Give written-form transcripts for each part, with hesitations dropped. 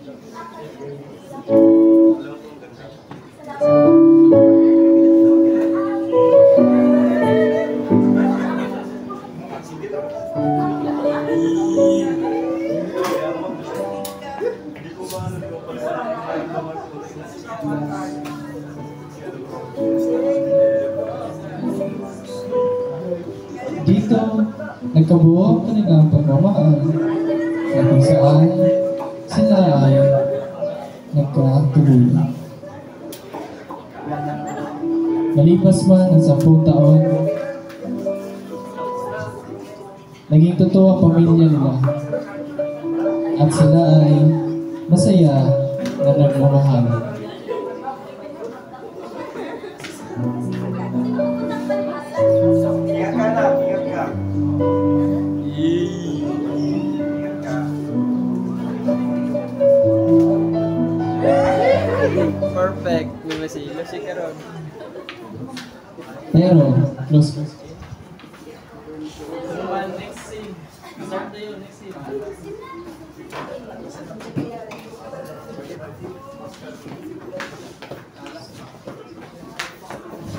Dito, nagkabuo ang kanilang pagmamahal na kung saan sila ay nagkatuluyan. Malipas man ang 10 taon, naging totoo ang pamilya nila at sila ay masaya na nagmamahal. Perfect. May masilo si Karon. Pero, close. Next scene. Start tayo, next scene.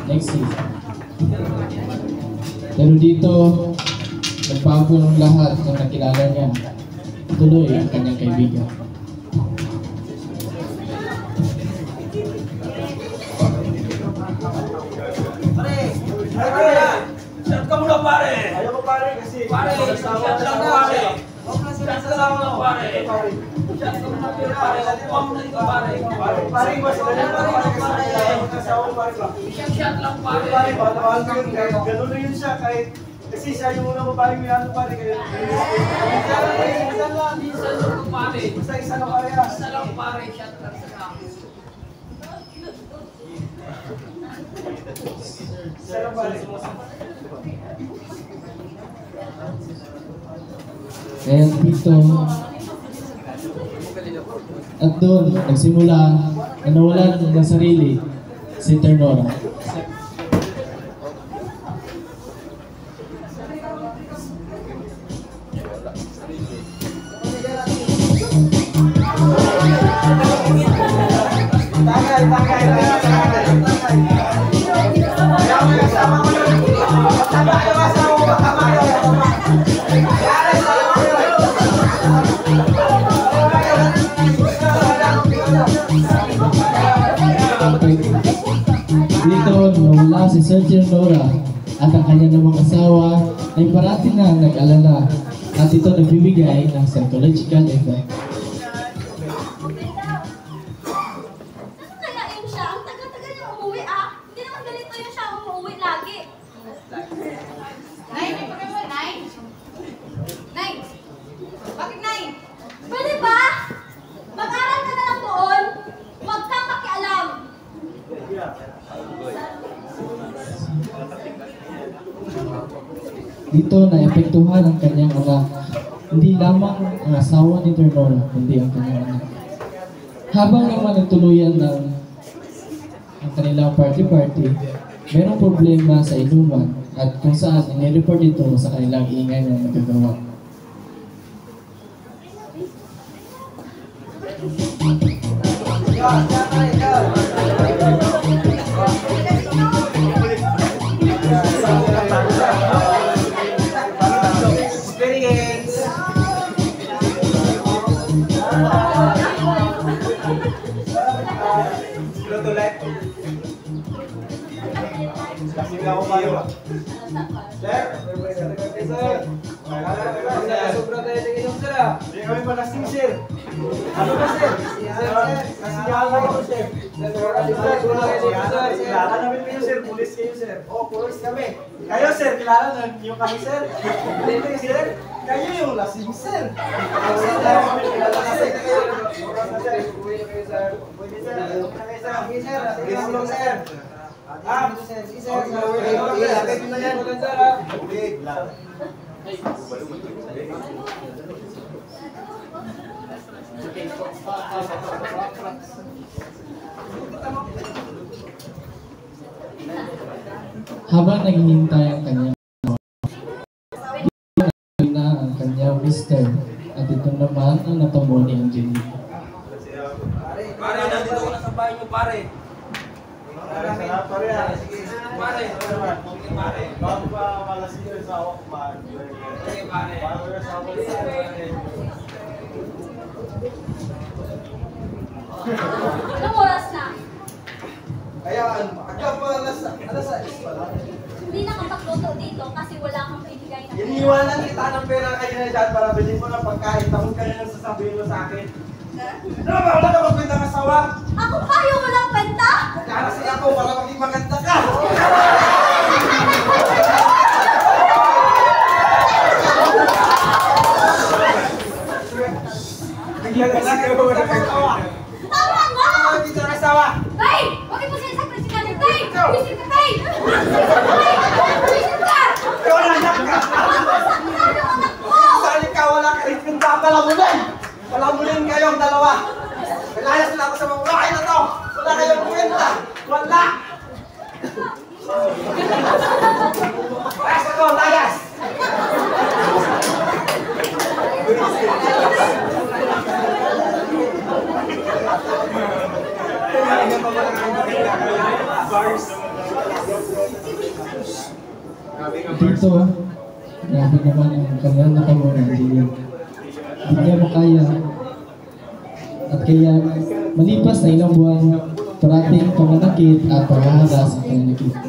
Next scene. Pero dito, nagbago ng lahat ng nakilala niya. Tuloy ang kanyang kaibigan. Shot ka muna pare! Ayoko pare kasi pare, shot lang pare! Shot lang pare! Shot ka muna pare! Huwag mo na ito pare! Pare, mas ganyan pare pare! Shot lang pare! Pare, matawag ko yun kahit gano'n na yun siya kahit kasi siya yung unang babaeng may ano pare kaya isa lang pare! Isa lang pare! Isa lang pare! Shot lang sa kami! Isa lang pare! Kaya dito, at doon, nagsimula na nawalan ng sarili si Ternora. Dito, nawala si Sir Ternora at ang kanya namang asawa ay parati na nag-alala at ito nagbibigay ng psychological effect. Kaya yun siya, ang tagal-tagal niya umuwi ah. Hindi naman ganito yun siya umuwi lagi. Nay, may problema, Nay? Nay! Bakit, Nay? Pwede ba? Mag-aral ka na lang doon. Huwag kang makialam. Dito naepektuhan ang kanyang anak. Hindi lamang ang asawa ni Ternora, kundi ang kanyang anak. Habang naman nagtuluyan ng ang kanilang party-party, mayroong problema sa inuman at kung saan inireport ito sa kanilang ingay na nagagawa. Sobra tayo sa inyong sir ah. Hindi kami malasing sir. Ano ba sir? Kasiyahan kayo sir. Kilala namin kayo sir. Pulis kayo sir. Oo, pulis kami. Kayo sir, kilala na niyo kami sir. Hindi sir. Kayo yung lasing sir. Kilala kami kilala na sir. Pwede sir. Sige sir. Sige sir. Sige sir. Ilagay mo na yan. Okay. Habang naghihintay ang kanyang na ang kanyang mister at ito naman ang natamo ni Angelica. Pare, nandito ko na sa bahay niyo, pare. Salamat pare ha. Sige. Pare, sige pare. Bago pa malasing yung asawa ko ba? Sige pare. Bago yung asawa ko pare. Anong oras na? Ayan, agad pa alas 6 pala. Hindi nakapagluto dito kasi wala kang pinigay na pera. Iniwanan kita ng pera kayo na dyan para bilhin mo ng pagkain. Tapos ka na lang sasabihin mo sa akin. Ano ba? Wala ka magkwenta ng asawa? Ako pa yung walang kwenta? Kaya kasi ako para maging maganda ka. Bigyan ka lang kayo ng asawa. Tama nga! Ano kita ng asawa? Tay! Huwag mo siya sakit si Kanya! Tay! Visit ka, Tay! Visit ka! Wala na ka. Sabi ang anak ko! Sali ka, wala ka rin pinta palamunin. Palamunin kayong dalawa. Nalayas na ako sa mga bahay na to. Wala kayong kwenta. Wala. Layas ako, layas. Dito grabe naman ang kanyang nakamura. Hindi niya makaya. At kaya malipas na ilang buwan, parating pananakit at paghahaga sa kanyang nakita.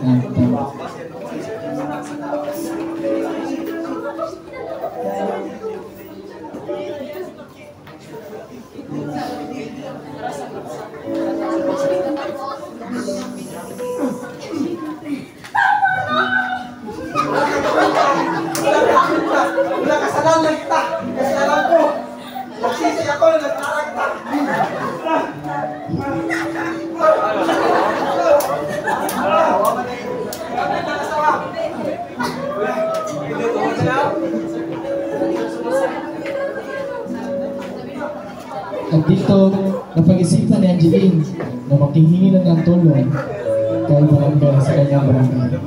Wala kasalanan lang kita. Kasalanan ko. Nagsisi ako na nagtaragta. At dito, napag-isipan ni Angeline na makinghingi na ng tulong dahil barangay sa kanyang barangay.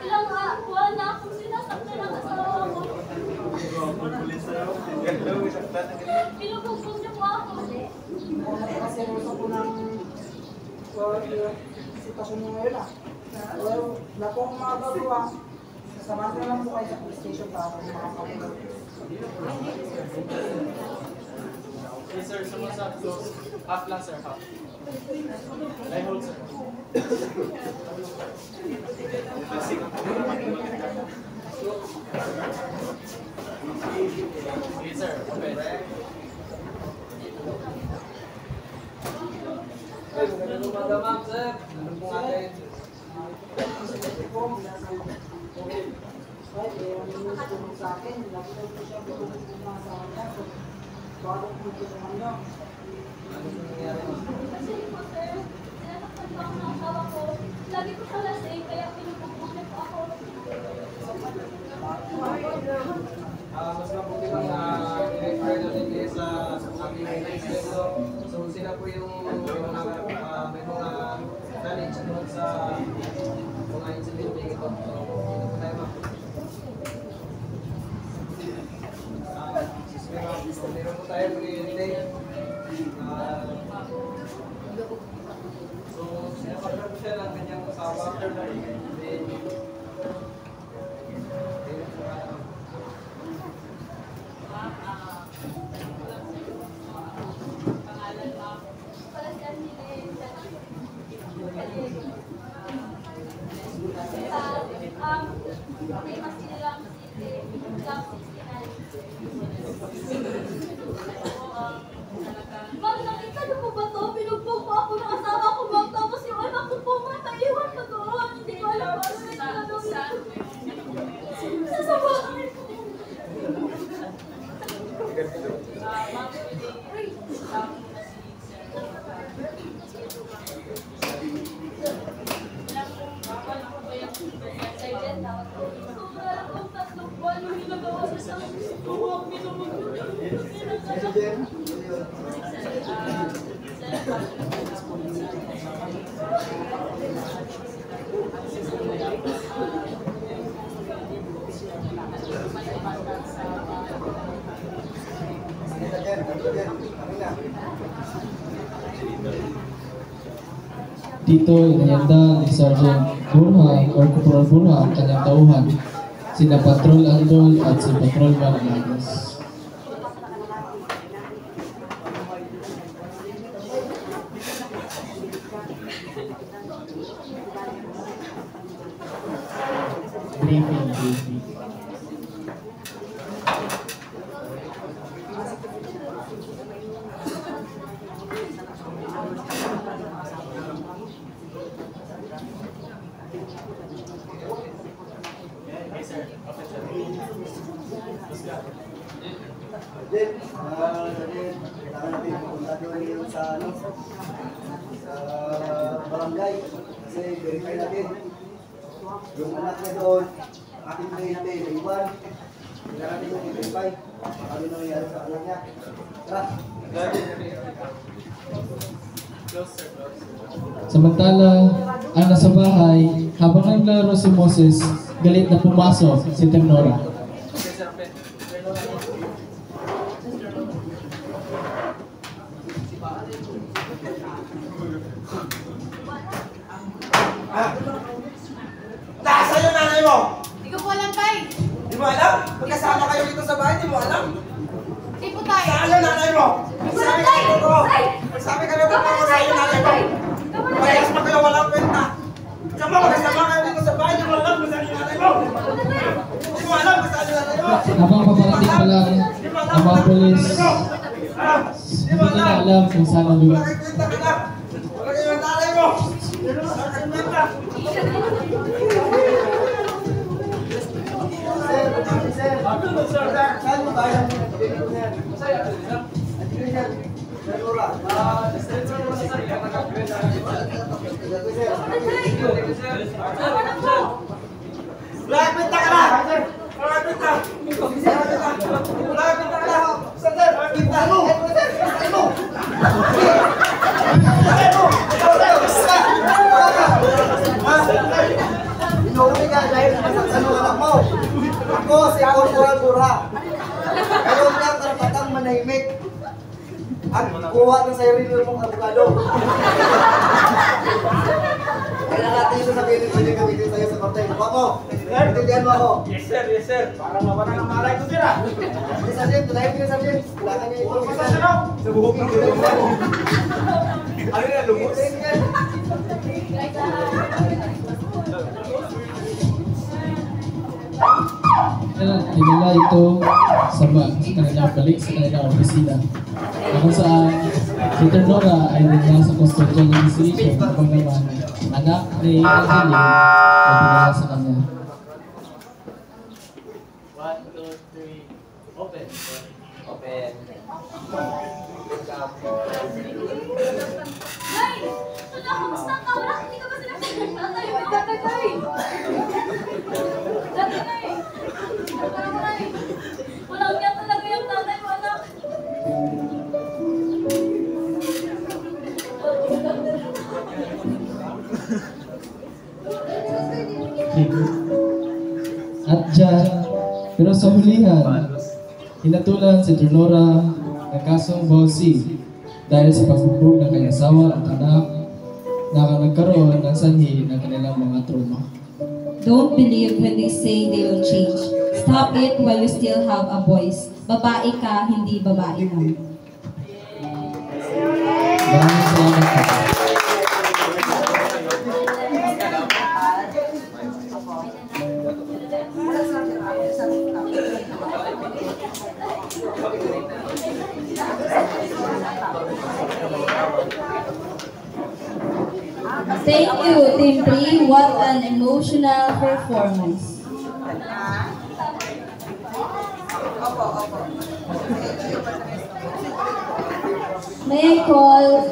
Ilang buwan na akong sinasaktan ng asawa ko. Pinubugbog niyo po ako. Kasi gusto ko ng sitwasyon mo ngayon ah. Wala po akong magagawa. Sasamahan ko na lang po kayo sa police station para makakapagod. Yes, sir. Sumusap. Close. Half lang, sir. Half. I hold, sir. Yes, sir. Open. Madamang, sir. Ano po natin? Kahit eh, ang inis ko sa akin, lagi ko siya tutulong ng mga asawa niya. So, bago ko tutulungan niyo. Ano nangyari? Kasi po, sir, sinasaktan po ako ng asawa ko. Lagi ko siya lasing, kaya pinubugbog niyo po ako. Mas mabuti lang na i-refer natin kayo sa ating next So sila po yung may mga knowledge doon sa mga incident ito. So dito po tayo ma'am. Meron po tayo pre-intake. So sinasaktan po siya ng kanyang asawa. Para si Angeline. May mas sinilang city, Club 69. Ma'am, nakita niyo po ba ito? Pinugbog po ako ng asawa ko, ma'am. Tapos yung anak ko po, ma'am, naiwan pa doon. Hindi ko alam kung ano yung gagawin. Sa bahay ko. Sobra akong 3 buwan nung ginagawa sa isang buwak. Pinubugbog niyo. Dito inihanda ni Sergeant Burha or Corporal Burha ang kanyang tauhan, sina Patrol Andol at si Patrol Maranagas. Briefing. Then, kailangan natin pupunta doon yung sa barangay kasi verify natin yung anak niya doon, ating kliyente na iwan, kailangan natin yung i-verify ano nangyayari sa anak niya. Tara! Samantala, ang nasa bahay, habang naglaro si Moses, galit na pumasok si Ternora. Nasaan yung nanay mo? Hindi ko po alam, Tay. Di mo alam? Magkasama kayo dito sa bahay, di mo alam? Hindi po, Tay. Saan yung nanay mo? Magsabi ka na ito! Magsabi ka na ito kung saan yung nanay mo! Parehas pa kayo walang kwenta! Sama magkasama kayo dito sa bahay, di mo alam kung saan yung nanay mo! Di mo alam kung saan yung nanay mo! Habang paparating pa lang ang mga polis, hindi nila alam kung saan ang lugar. Kwenta ka na! Wala kayo yung nanay mo! Kwenta! Saan mo tayo? Kwenta ka na! Kwenta! Kwenta ka na! Sandal! Kwenta mo! Kwenta mo! Inuwi ka dahil masaksan mo anak mo. Ako si Corporal Burha. Kayo niyang karapatang manahimik at kuha ng sarili mong abogado. Kailan natin ito sabihin na pwede gamitin sa'yo sa partay. Buka mo! Intindihan mo ako. Yes sir. Parang mawala ng malay ko sir ah. Hindi Sergeant, tunayin ko yung Sergeant. Kailangan niya ito. Sa buhok ng ano yan, lumos? Dinala ito sa kanilang balik sa kanilang opisina. Kung saan si Ternora ay dinala sa custodial investigation habang naman anak ni Angeline ay dinala sa kanya. 1, 2, 3, open. Open. Nay! Wala, kamusta ka? Wala, hindi ka ba sinasabi ng tatay mo? Tatay! Tatay! Tatay! Walang niya talaga yung tatay mo, anak. At dyan, pero sa hulihan, hinatulan si Ternora ng kasong bawsi dahil sa pagbugbog ng kanyang asawa at anak na nagkaroon ng sanhi ng kanilang mga trauma. Don't believe when they say they will change. Stop it while you still have a voice. Babae ka, hindi babae lang. Maraming salamat po. Thank you, Team 3. What an emotional performance. May I call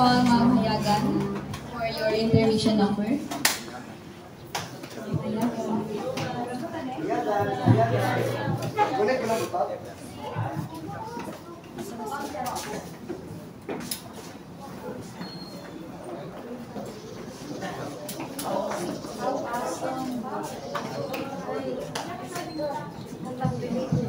Ma'am Hayagan for your intermission number? Hayagan. Ulit ko lang ito. Ang